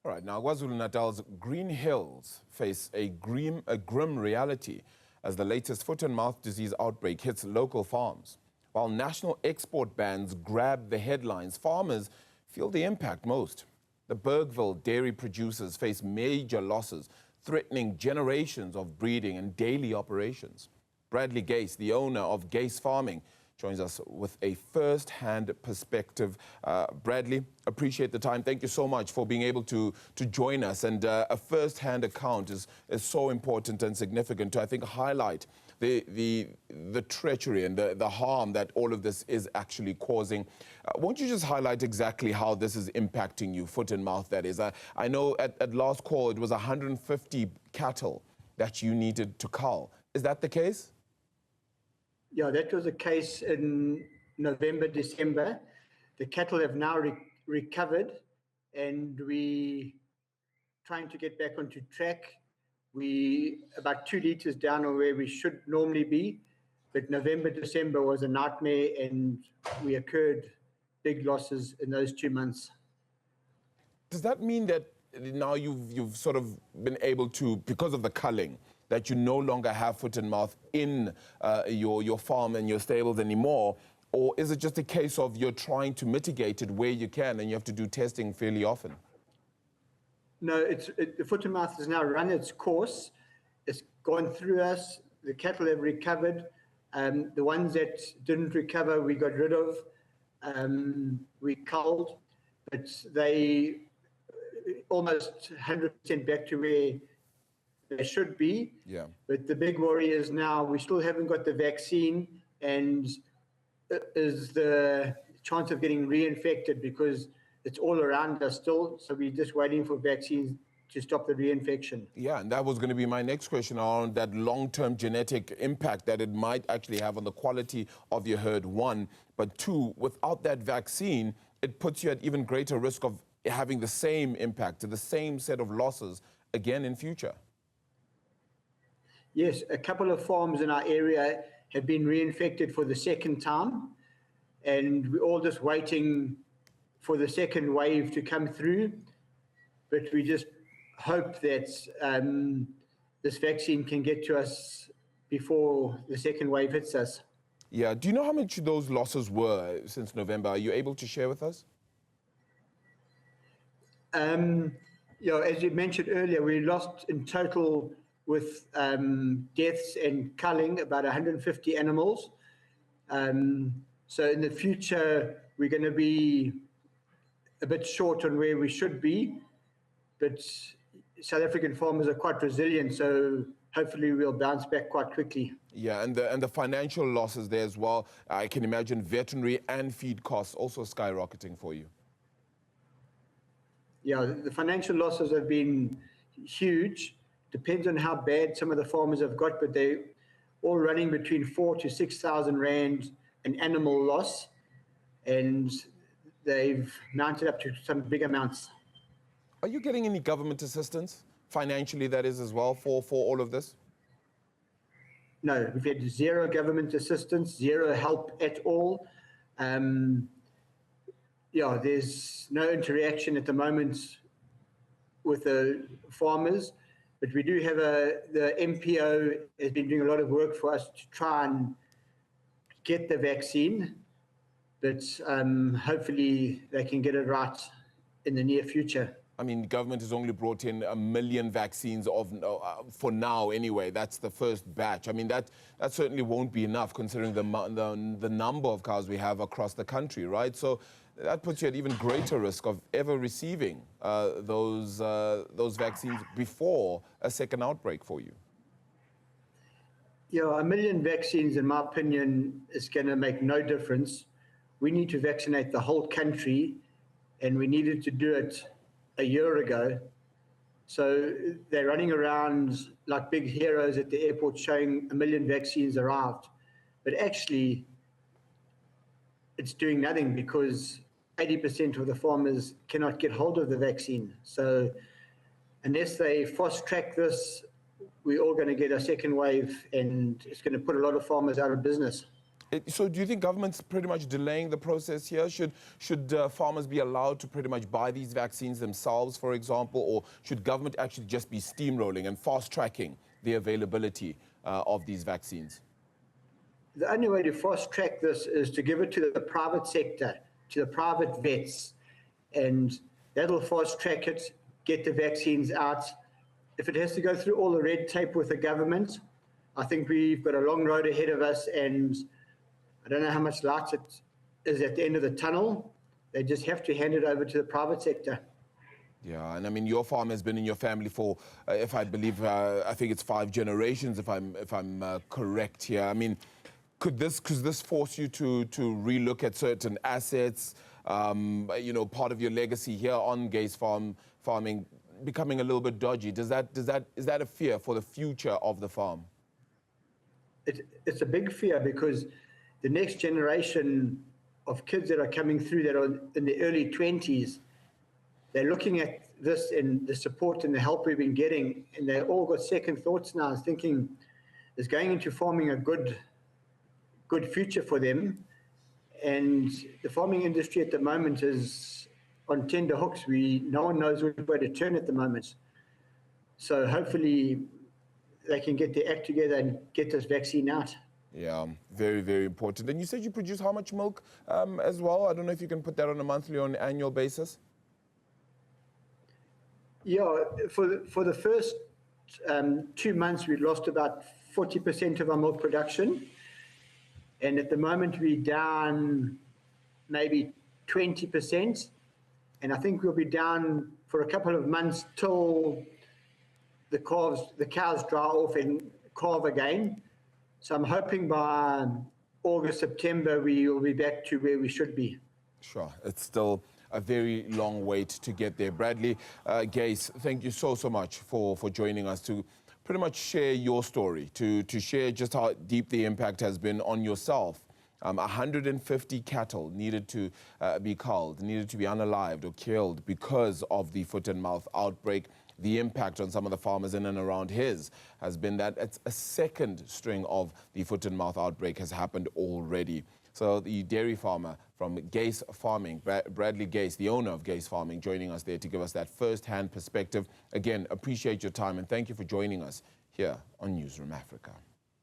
All right, now KwaZulu-Natal's green hills face a grim reality as the latest foot-and-mouth disease outbreak hits local farms. While national export bans grab the headlines, farmers feel the impact most. The Bergville dairy producers face major losses, threatening generations of breeding and daily operations. Bradley Gace, the owner of Gace Farming, joins us with a first-hand perspective. Bradley, appreciate the time. Thank you so much for being able to join us. And a first-hand account is so important and significant to, I think, highlight the treachery and the harm that all of this is actually causing. Won't you just highlight exactly how this is impacting you, foot and mouth, that is? I know at last call it was 150 cattle that you needed to cull. Is that the case? Yeah, that was the case in November, December. The cattle have now recovered, and we trying to get back onto track. We about 2 liters down on where we should normally be, but November, December was a nightmare, and we incurred big losses in those 2 months. Does that mean that now you've sort of been able to, because of the culling, that you no longer have foot and mouth in your farm and your stables anymore? Or is it just a case of you're trying to mitigate it where you can and you have to do testing fairly often? No, the foot and mouth has now run its course. It's gone through us. The cattle have recovered. The ones that didn't recover, we got rid of. We culled, but they almost 100% back to where they should be. Yeah. But the big worry is now we still haven't got the vaccine, and is the chance of getting reinfected, because it's all around us still. So we're just waiting for vaccines to stop the reinfection. Yeah, and that was going to be my next question on that long-term genetic impact that it might actually have on the quality of your herd, one. But two, without that vaccine, it puts you at even greater risk of having the same impact, the same set of losses again in future. Yes, a couple of farms in our area have been reinfected for the second time, and we're all just waiting for the second wave to come through. But we just hope that this vaccine can get to us before the second wave hits us. Yeah, do you know how much those losses were since November? Are you able to share with us? Yeah, as you mentioned earlier, we lost in total with deaths and culling about 150 animals. So in the future, we're going to be a bit short on where we should be, but South African farmers are quite resilient, so hopefully we'll bounce back quite quickly. Yeah, and the financial losses there as well. I can imagine veterinary and feed costs also skyrocketing for you. Yeah, the financial losses have been huge. Depends on how bad some of the farmers have got, but they're all running between 4,000 to 6,000 rand an animal loss, and they've mounted up to some big amounts. Are you getting any government assistance, financially that is as well, for all of this? No, we've had zero government assistance, zero help at all. Yeah, there's no interaction at the moment with the farmers. But we do have the MPO has been doing a lot of work for us to try and get the vaccine, but hopefully they can get it right in the near future. I mean, government has only brought in 1 million vaccines for now anyway. That's the first batch. I mean, that certainly won't be enough considering the number of cows we have across the country, right? So that puts you at even greater risk of ever receiving those vaccines before a second outbreak for you. Yeah, 1 million vaccines, in my opinion, is going to make no difference. We need to vaccinate the whole country, and we needed to do it a year ago. So they're running around like big heroes at the airport showing 1 million vaccines arrived. But actually, it's doing nothing because 80% of the farmers cannot get hold of the vaccine. So unless they fast track this, we're all going to get a second wave, and it's going to put a lot of farmers out of business. So do you think government's pretty much delaying the process here? Should farmers be allowed to pretty much buy these vaccines themselves, for example, or should government actually just be steamrolling and fast-tracking the availability of these vaccines? The only way to fast-track this is to give it to the private sector, to the private vets, and that'll fast-track it, get the vaccines out. If it has to go through all the red tape with the government, I think we've got a long road ahead of us, and I don't know how much light it is at the end of the tunnel. They just have to hand it over to the private sector. Yeah, and I mean, your farm has been in your family for, if I believe, I think it's 5 generations, if I'm correct here. I mean, could this force you to relook at certain assets? You know, part of your legacy here on Gace Farming becoming a little bit dodgy. Is that a fear for the future of the farm? It's a big fear because the next generation of kids that are coming through that are in the early 20s, they're looking at this and the support and the help we've been getting, and they all got second thoughts now, thinking, is going into farming a good future for them? And the farming industry at the moment is on tender hooks. No one knows which way to turn at the moment. So hopefully they can get their act together and get this vaccine out. Yeah, very, very important. And you said you produce how much milk as well? I don't know if you can put that on a monthly or an annual basis. Yeah, for the first 2 months, we lost about 40% of our milk production. And at the moment, we're down maybe 20%. And I think we'll be down for a couple of months till the cows dry off and calve again. So I'm hoping by August, September, we will be back to where we should be. Sure, it's still a very long wait to get there. Bradley Gace, thank you so much for joining us to pretty much share your story, to share just how deep the impact has been on yourself. 150 cattle needed to be culled, needed to be unalived or killed because of the foot and mouth outbreak. The impact on some of the farmers in and around his has been that it's a second string of the foot and mouth outbreak has happened already. So the dairy farmer from Gace Farming, Bradley Gace, the owner of Gace Farming, joining us there to give us that first-hand perspective. Again, appreciate your time and thank you for joining us here on Newzroom Afrika.